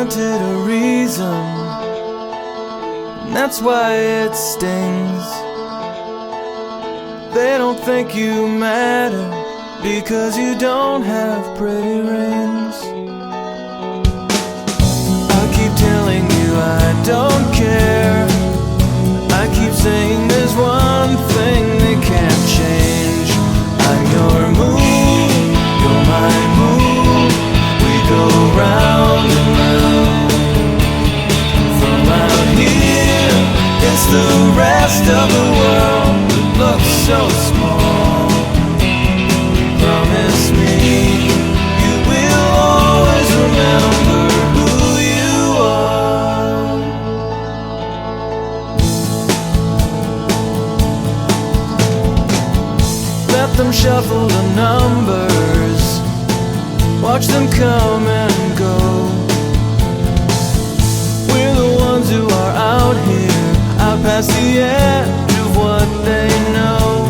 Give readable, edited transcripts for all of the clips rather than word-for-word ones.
wanted a reason, and that's why it stings. They don't think you matter because you don't have pretty rings. I keep telling you I don't care. I keep saying there's one thing they can't change. I'm your moon, you're my moon. We go round and round. From out here, it's the rest of the world that looks so small. Promise me you will always remember who you are. Let them shuffle the numbers, watch them come and go. We're the ones who are out here, out past the edge of what they know.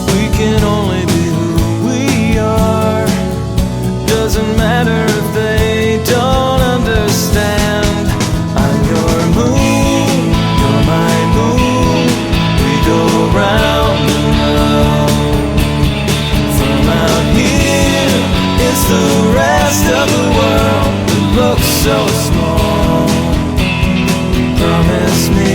We can only be who we are. Doesn't matter if they don't understand. I'm your moon, you're my moon. We go round and round. From out here, it's the rest of the world that looks so small. Promise me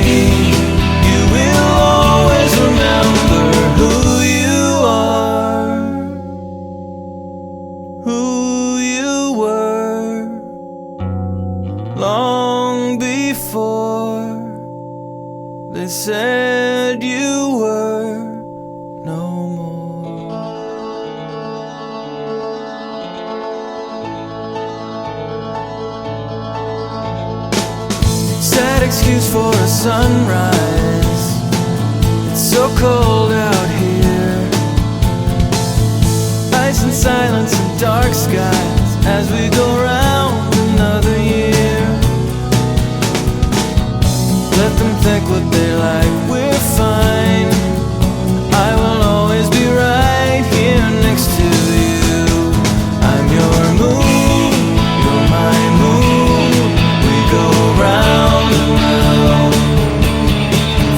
you will always remember who you are, who you were, long before they said you were no more. Sad excuse for a sunrise. It's so cold out here. Ice and silence and dark skies as we go round another year. Let them think what they like, we're fine. I will always be right here next to you. I'm your moon, you're my moon. We go round and round.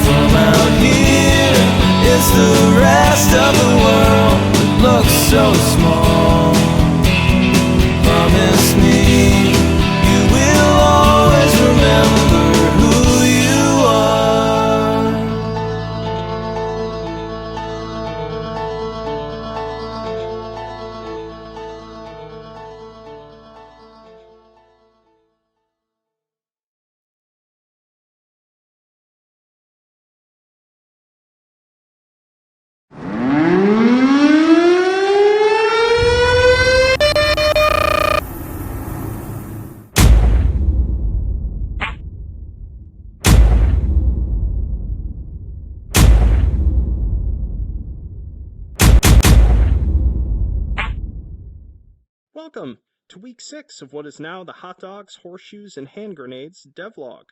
From out here, it's the rest of the world that looks so small. Promise me you will always remember who you are. Welcome to week 6 of what is now the Hot Dogs, Horseshoes, and Hand Grenades devlog.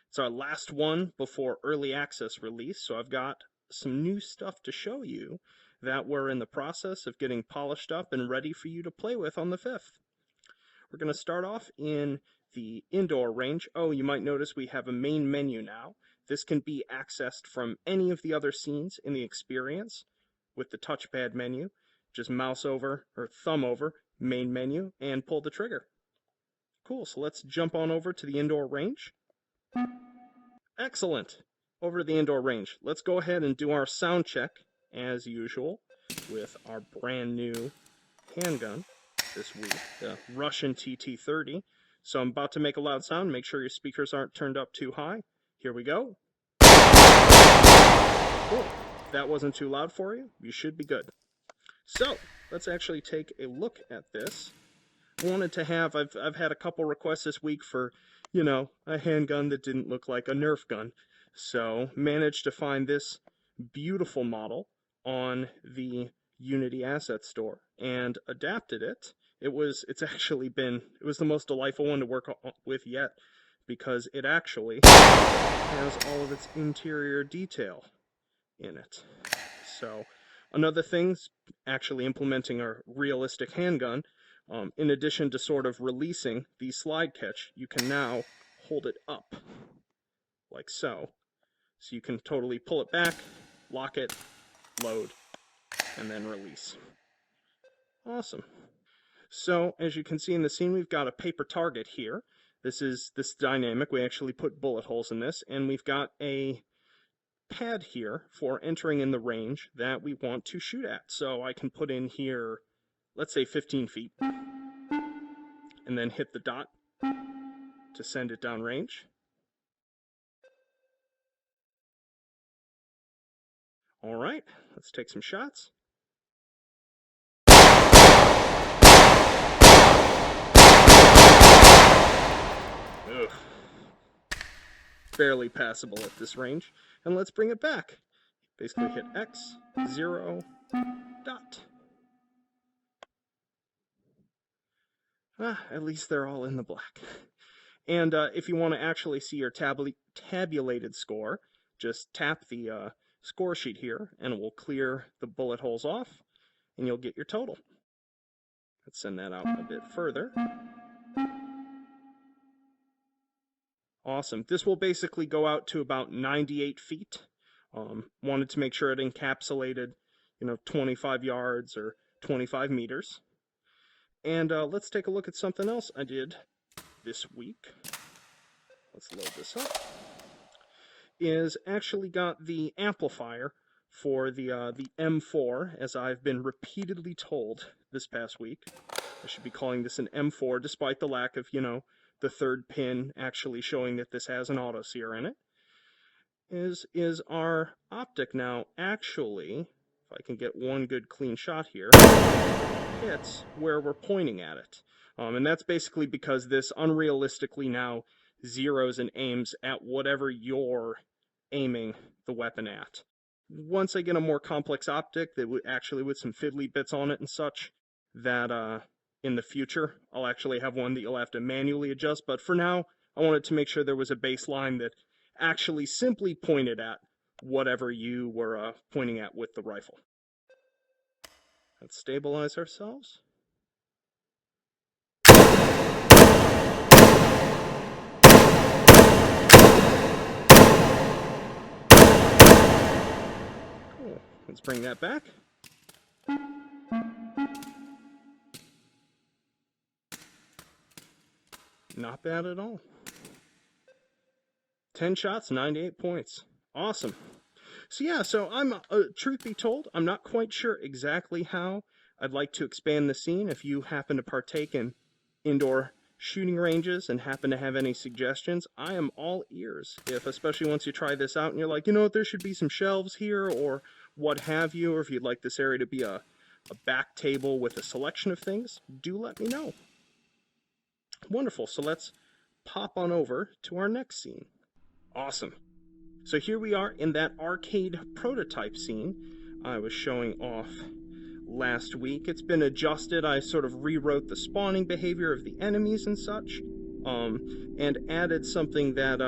It's our last one before early access release, so I've got some new stuff to show you that we're in the process of getting polished up and ready for you to play with on the 5th. We're going to start off in the indoor range. Oh, you might notice we have a main menu now. This can be accessed from any of the other scenes in the experience with the touchpad menu. Just mouse over or thumb over main menu and pull the trigger. Cool, so let's jump on over to the indoor range. Excellent. Over to the indoor range. Let's go ahead and do our sound check as usual with our brand new handgun this week, the Russian TT-30. So I'm about to make a loud sound. Make sure your speakers aren't turned up too high. Here we go. Cool. If that wasn't too loud for you, you should be good. So let's actually take a look at this. I wanted to have, I've had a couple requests this week for, a handgun that didn't look like a Nerf gun. So managed to find this beautiful model on the Unity Asset Store and adapted it. It was the most delightful one to work with yet, because it actually has all of its interior detail in it. So another thing's actually implementing a realistic handgun. In addition to sort of releasing the slide catch, you can now hold it up, like so. So you can totally pull it back, lock it, load, and then release. Awesome. So, as you can see in the scene, we've got a paper target here. This is dynamic. We actually put bullet holes in this, and we've got a pad here for entering in the range that we want to shoot at. So I can put in here, let's say 15 feet, and then hit the dot to send it down range. All right, let's take some shots. Ugh. Barely passable at this range. And let's bring it back. Basically hit X, 0, dot. At least they're all in the black. And if you want to actually see your tabulated score, just tap the score sheet here, and it will clear the bullet holes off, and you'll get your total. Let's send that out a bit further. Awesome. This will basically go out to about 98 feet. Wanted to make sure it encapsulated, 25 yards or 25 meters. And let's take a look at something else I did this week. Let's load this up. Is actually got the amplifier for the M4, as I've been repeatedly told this past week. I should be calling this an M4, despite the lack of, the third pin actually showing that this has an auto-sear in it. Is our optic now actually, if I can get one good clean shot here, hits where we're pointing at it. And that's basically because this unrealistically now zeroes and aims at whatever you're aiming the weapon at. Once I get a more complex optic that would actually with some fiddly bits on it and such, that in the future I'll actually have one that you'll have to manually adjust, but for now I wanted to make sure there was a baseline that actually simply pointed at whatever you were pointing at with the rifle. Let's stabilize ourselves. Cool. Let's bring that back. Not bad at all. 10 shots, 98 points. Awesome. So yeah, I'm, truth be told, I'm not quite sure exactly how I'd like to expand the scene. If you happen to partake in indoor shooting ranges and happen to have any suggestions, I am all ears. Especially once you try this out and you're like, there should be some shelves here or what have you, or if you'd like this area to be a back table with a selection of things, do let me know. Wonderful, so let's pop on over to our next scene. Awesome. So here we are in that arcade prototype scene I was showing off last week. It's been adjusted. I sort of rewrote the spawning behavior of the enemies and such, and added something that,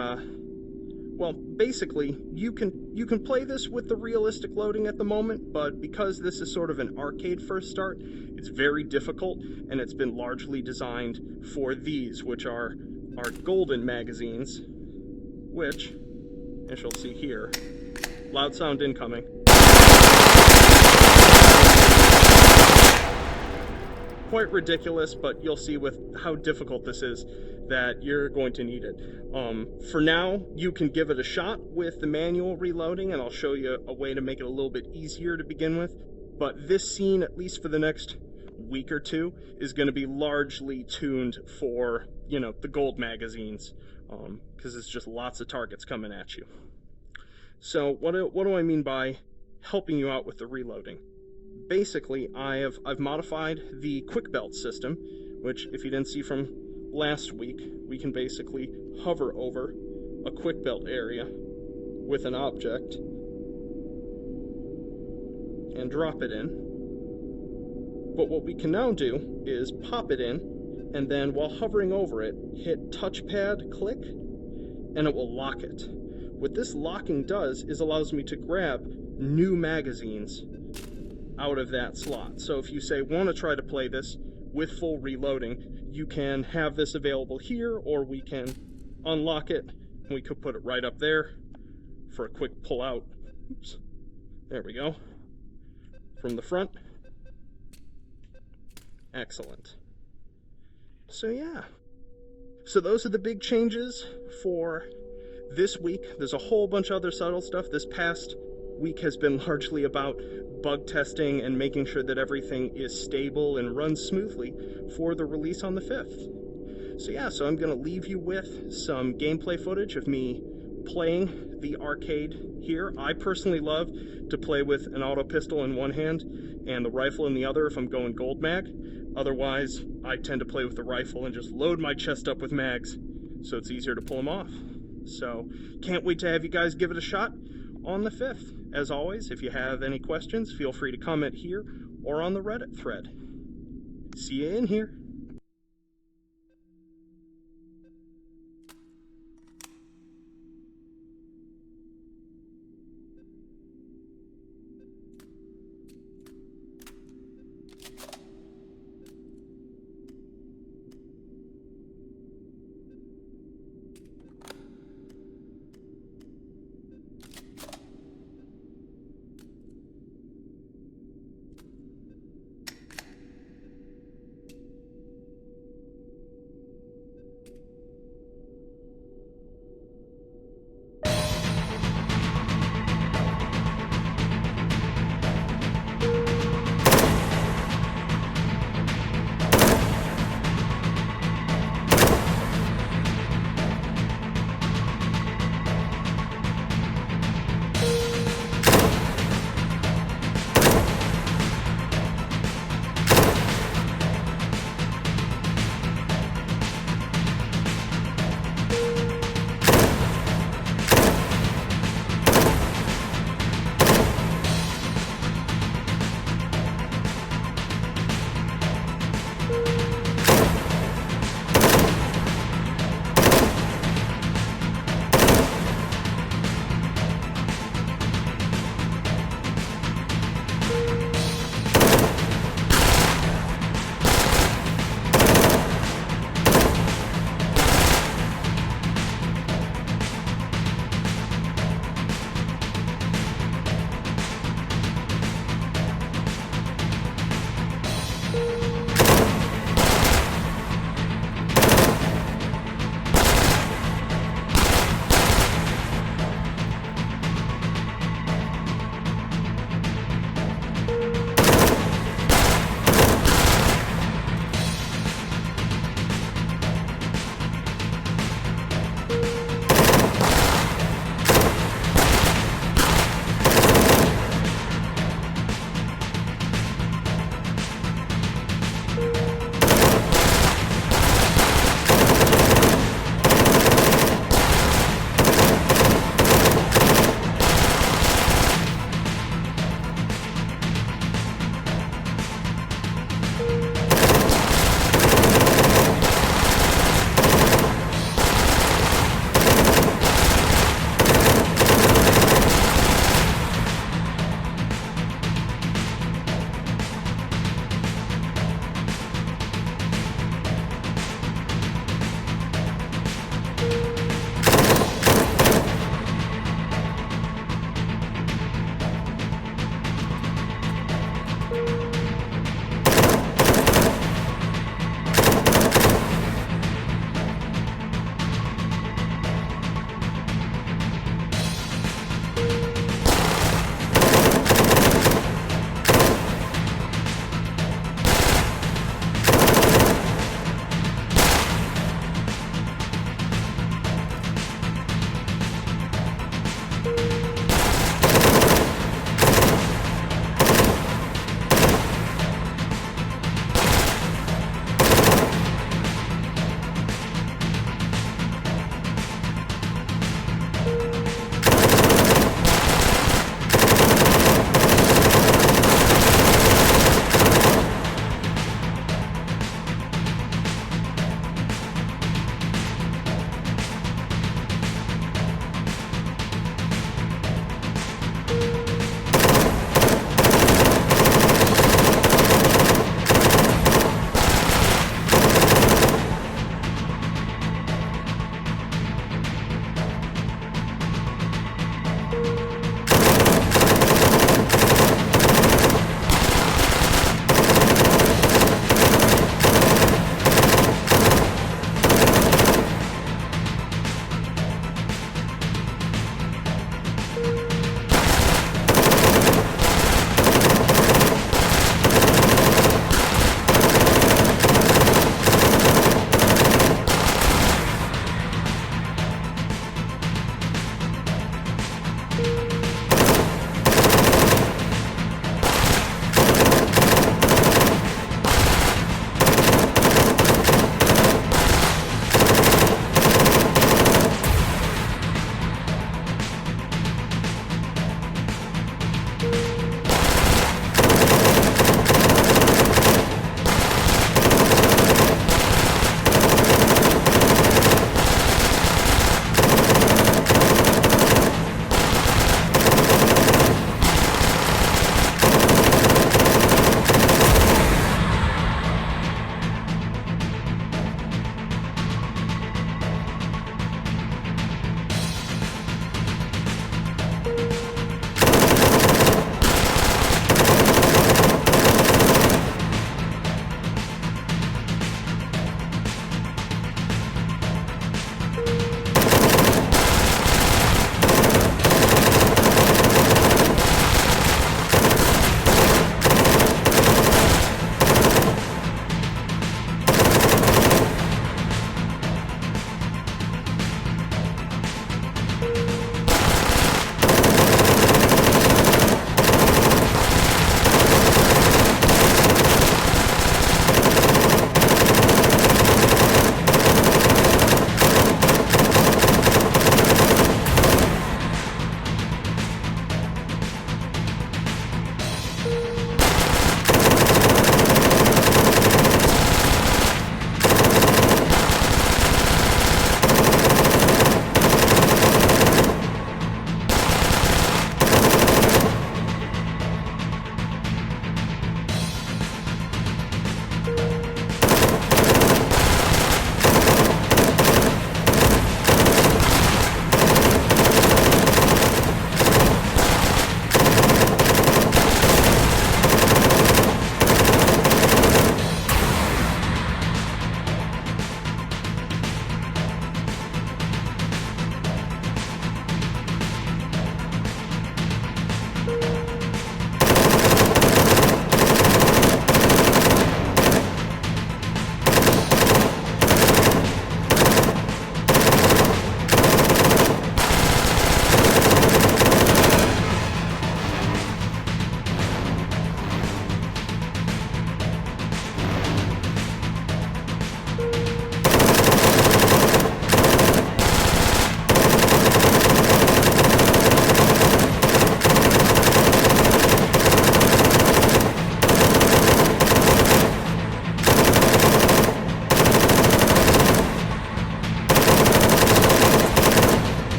basically, you can play this with the realistic loading at the moment, but because this is sort of an arcade first start, it's very difficult, and it's been largely designed for these, which are our golden magazines, which, as you'll see here, loud sound incoming. Quite ridiculous, but you'll see with how difficult this is that you're going to need it. For now, you can give it a shot with the manual reloading, and I'll show you a way to make it a little bit easier to begin with. But this scene, at least for the next week or two, is going to be largely tuned for, the gold magazines, because it's just lots of targets coming at you. So what do I mean by helping you out with the reloading? Basically, I've modified the quick belt system, which, if you didn't see from last week, we can basically hover over a quick belt area with an object and drop it in. But what we can now do is pop it in, and then while hovering over it, hit touchpad click, and it will lock it. What this locking does is allows me to grab new magazines out of that slot. So if you say want to try to play this with full reloading. You can have this available here, or we can unlock it. We could put it right up there for a quick pull out. Oops. There we go. From the front. Excellent. So yeah. So those are the big changes for this week. There's a whole bunch of other subtle stuff. This past week has been largely about bug testing and making sure that everything is stable and runs smoothly for the release on the 5th. So yeah, so I'm going to leave you with some gameplay footage of me playing the arcade here. I personally love to play with an auto pistol in one hand and the rifle in the other if I'm going gold mag. Otherwise, I tend to play with the rifle and just load my chest up with mags, so it's easier to pull them off. So, can't wait to have you guys give it a shot on the 5th. As always, if you have any questions, feel free to comment here or on the Reddit thread. See you in here.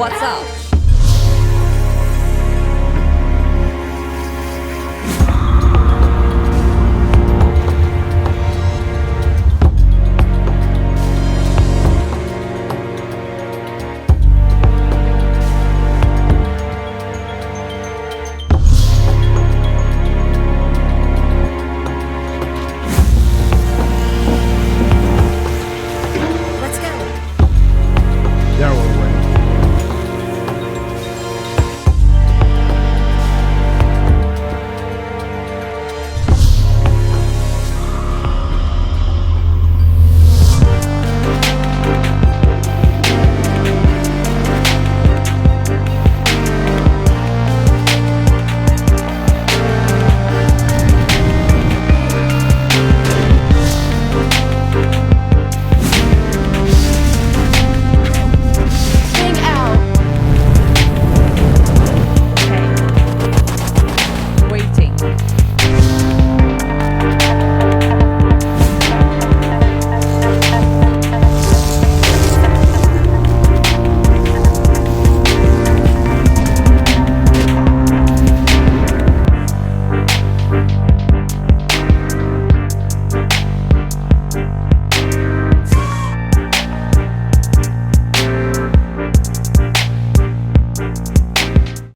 What's up?